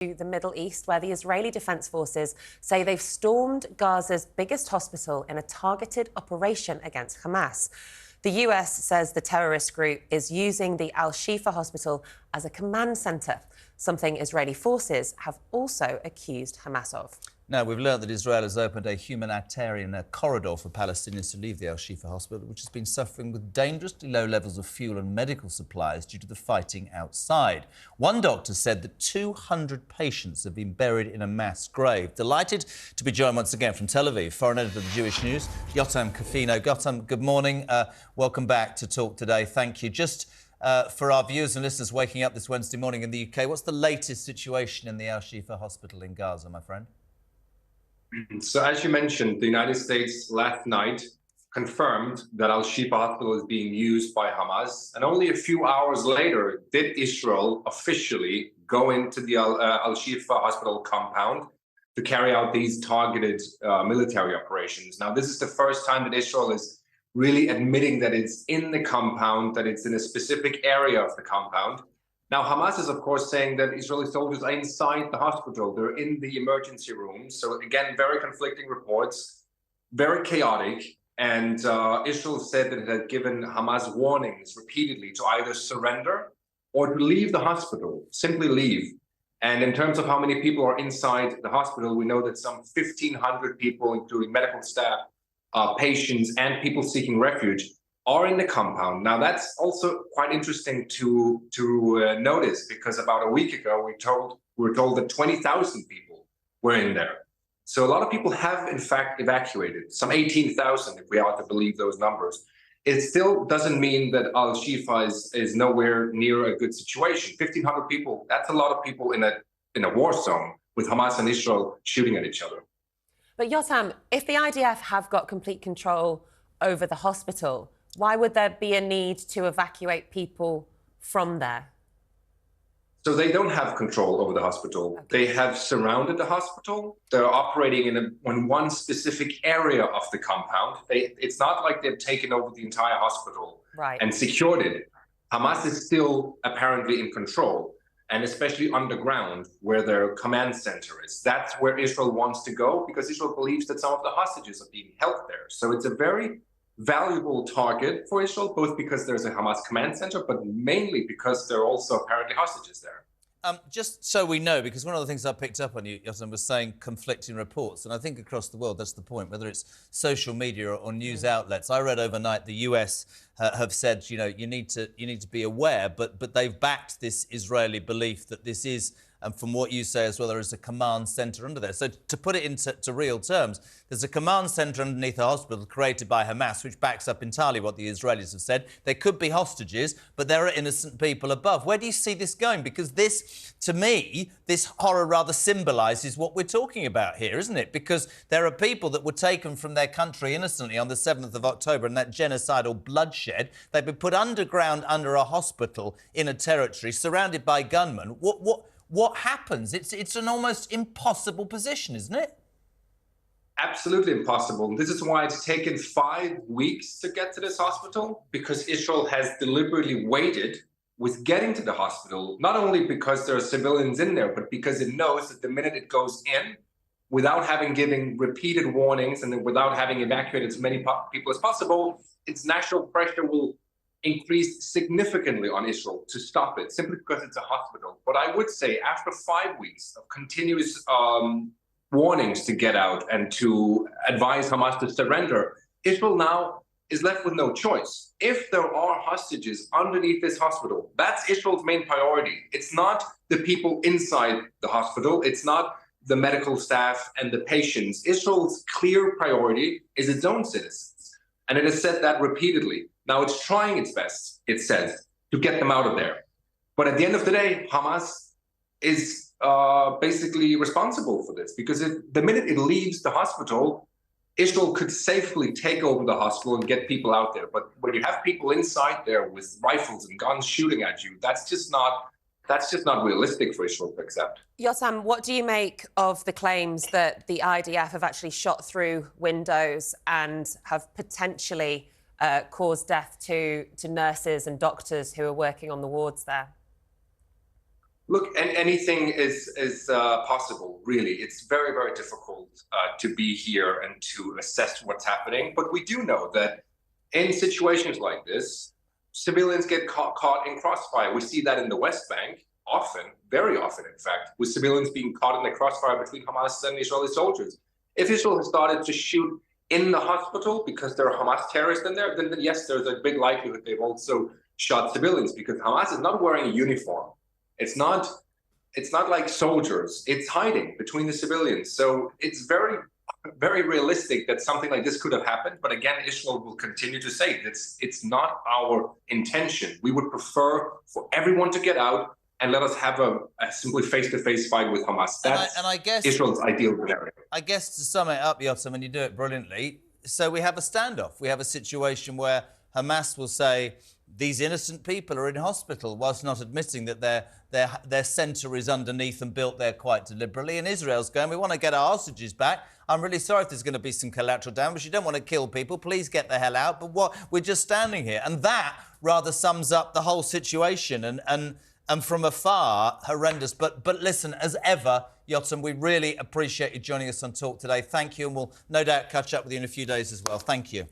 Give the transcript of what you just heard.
The Middle East, where the Israeli Defense Forces say they've stormed Gaza's biggest hospital in a targeted operation against Hamas. The US says the terrorist group is using the Shifa hospital as a command centre, something Israeli forces have also accused Hamas of. Now, we've learned that Israel has opened a humanitarian corridor for Palestinians to leave the Shifa hospital, which has been suffering with dangerously low levels of fuel and medical supplies due to the fighting outside. One doctor said that 200 patients have been buried in a mass grave. Delighted to be joined once again from Tel Aviv, foreign editor of the Jewish News, Jotam Confino. Jotam, good morning. Welcome back to Talk Today. Thank you. Just for our viewers and listeners waking up this Wednesday morning in the UK, what's the latest situation in the Shifa hospital in Gaza, my friend? So as you mentioned, the United States last night confirmed that Shifa hospital is being used by Hamas. And only a few hours later did Israel officially go into the Shifa hospital compound to carry out these targeted military operations. Now, this is the first time that Israel is really admitting that it's in the compound, that it's in a specific area of the compound. Now, Hamas is, of course, saying that Israeli soldiers are inside the hospital. They're in the emergency room. So, again, very conflicting reports, very chaotic. And Israel said that it had given Hamas warnings repeatedly to either surrender or to leave the hospital, simply leave. And in terms of how many people are inside the hospital, we know that some 1,500 people, including medical staff, patients, and people seeking refuge, are in the compound. Now, that's also quite interesting to notice, because about a week ago, we were told that 20,000 people were in there. So a lot of people have, in fact, evacuated, some 18,000, if we are to believe those numbers. It still doesn't mean that Shifa is nowhere near a good situation. 1,500 people, that's a lot of people in a war zone with Hamas and Israel shooting at each other. But Jotam, if the IDF have got complete control over the hospital, why would there be a need to evacuate people from there? So they don't have control over the hospital. Okay. They have surrounded the hospital. They're operating in one specific area of the compound. It's not like they've taken over the entire hospital and secured it. Hamas is still apparently in control, and especially underground, where their command center is. That's where Israel wants to go, because Israel believes that some of the hostages are being held there. So it's a very valuable target for Israel, both because there's a Hamas command center, but mainly because there are also apparently hostages there. Just so we know, because one of the things I picked up on you, Jotam, was saying conflicting reports. And I think across the world, that's the point, whether it's social media or news outlets. I read overnight the US have said, you need to be aware, but they've backed this Israeli belief that this is, and from what you say as well, there is a command centre under there. So to put it into real terms, there's a command centre underneath a hospital created by Hamas, which backs up entirely what the Israelis have said. There could be hostages, but there are innocent people above. Where do you see this going? Because this, to me, this horror rather symbolises what we're talking about here, isn't it? Because there are people that were taken from their country innocently on the 7th of October in that genocidal bloodshed. They've been put underground under a hospital in a territory surrounded by gunmen. What happens? It's an almost impossible position, isn't it? Absolutely impossible. This is why it's taken 5 weeks to get to this hospital, because Israel has deliberately waited with getting to the hospital, not only because there are civilians in there, but because it knows that the minute it goes in, without having given repeated warnings and without having evacuated as many people as possible, its national pressure will increase significantly on Israel to stop it, simply because it's a hospital. But I would say after 5 weeks of continuous warnings to get out and to advise Hamas to surrender, Israel now is left with no choice. If there are hostages underneath this hospital, that's Israel's main priority. It's not the people inside the hospital. It's not the medical staff and the patients. Israel's clear priority is its own citizens. And it has said that repeatedly. Now, it's trying its best, it says, to get them out of there. But at the end of the day, Hamas is basically responsible for this, because the minute it leaves the hospital, Israel could safely take over the hospital and get people out there. But when you have people inside there with rifles and guns shooting at you, that's just not realistic for Israel to accept. Jotam, what do you make of the claims that the IDF have actually shot through windows and have potentially caused death to nurses and doctors who are working on the wards there? Look, and anything is possible, really. It's very, very difficult to be here and to assess what's happening. But we do know that in situations like this, civilians get caught in crossfire. We see that in the West Bank often, very often, in fact, with civilians being caught in the crossfire between Hamas and Israeli soldiers. If Israel has started to shoot in the hospital because there are Hamas terrorists in there, then yes, there's a big likelihood they've also shot civilians, because Hamas is not wearing a uniform. It's not like soldiers. It's hiding between the civilians. So it's very, very realistic that something like this could have happened. But again, Israel will continue to say it's not our intention. We would prefer for everyone to get out and let us have a simply face-to-face fight with Hamas. That's and I guess Israel's ideal scenario. I guess to sum it up, Jotam, and you do it brilliantly, so we have a standoff. We have a situation where Hamas will say these innocent people are in hospital, whilst not admitting that their centre is underneath and built there quite deliberately. And Israel's going, we want to get our hostages back. I'm really sorry if there's going to be some collateral damage. You don't want to kill people. Please get the hell out. But we're just standing here. And that rather sums up the whole situation. And from afar, horrendous. But listen, as ever, Jotam, we really appreciate you joining us on Talk today. Thank you. And we'll no doubt catch up with you in a few days as well. Thank you.